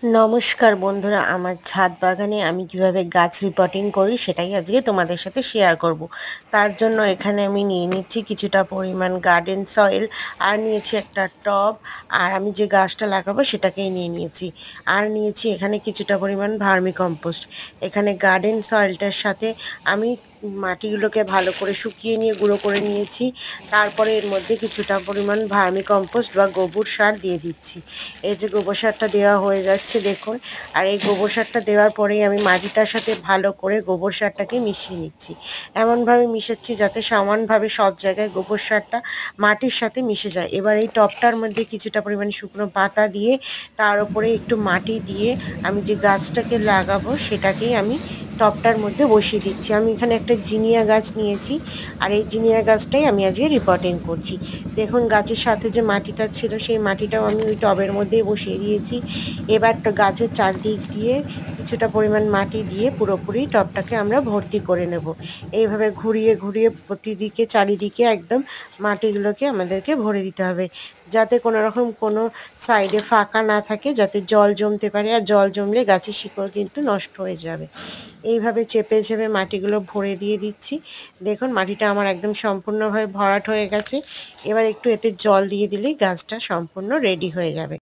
নমস্কার বন্ধুরা, আমার ছাদ বাগানে আমি কিভাবে গাছ রিপোর্টিং করি সেটাই আজকে তোমাদের সাথে শেয়ার করব। তার জন্য এখানে আমি নিয়ে নিচ্ছি কিছুটা পরিমাণ গার্ডেন সয়েল, আর নিয়েছি একটা টব, আর আমি যে গাছটা লাগাবো সেটাকেই নিয়ে নিয়েছি। আর নিয়েছি এখানে কিছুটা পরিমাণ ভার্মি কম্পোস্ট। এখানে গার্ডেন সয়েলটার সাথে আমি মাটিগুলোকে ভালো করে শুকিয়ে নিয়ে গুঁড়ো করে নিয়েছি। তারপরে এর মধ্যে কিছুটা পরিমাণ ভার্মি কম্পোস্ট বা গোবর সার দিয়ে দিচ্ছি। এই যে গোবর সারটা দেওয়া হয়ে যাচ্ছে দেখুন। আর এই গোবর সারটা দেওয়ার পরেই আমি মাটিটার সাথে ভালো করে গোবর সারটাকে মিশিয়ে নিচ্ছি। এমনভাবে মিশাচ্ছি যাতে সমানভাবে সব জায়গায় গোবর সারটা মাটির সাথে মিশে যায়। এবার এই টবটার মধ্যে কিছুটা পরিমাণ শুকনো পাতা দিয়ে তার উপরে একটু মাটি দিয়ে আমি যে গাছটাকে লাগাবো সেটাকেই আমি টবটার মধ্যে বসিয়ে দিচ্ছি। আমি এখানে একটা জিনিয়া গাছ নিয়েছি, আর এই জিনিয়া গাছটাই আমি আজকে রিপোর্টিং করছি। দেখুন গাছের সাথে যে মাটিটা ছিল সেই মাটিটাও আমি ওই টবের মধ্যেই বসিয়ে দিয়েছি। এবার তো গাছের চারদিক দিয়ে কিছুটা পরিমাণ মাটি দিয়ে পুরোপুরি টবটাকে আমরা ভর্তি করে নেব। এইভাবে ঘুরিয়ে ঘুরিয়ে প্রতিদিকে চারিদিকে একদম মাটিগুলোকে আমাদেরকে ভরে দিতে হবে, যাতে কোনো রকম কোনো সাইডে ফাঁকা না থাকে, যাতে জল জমতে পারে। আর জল জমলে গাছের শিকড় কিন্তু নষ্ট হয়ে যাবে। এইভাবে চেপে চেপে মাটিগুলো ভরে দিয়ে দিচ্ছি। দেখুন মাটিটা আমার একদম সম্পূর্ণভাবে ভরাট হয়ে গেছে। এবার একটু এতে জল দিয়ে দিলেই গাছটা সম্পূর্ণ রেডি হয়ে যাবে।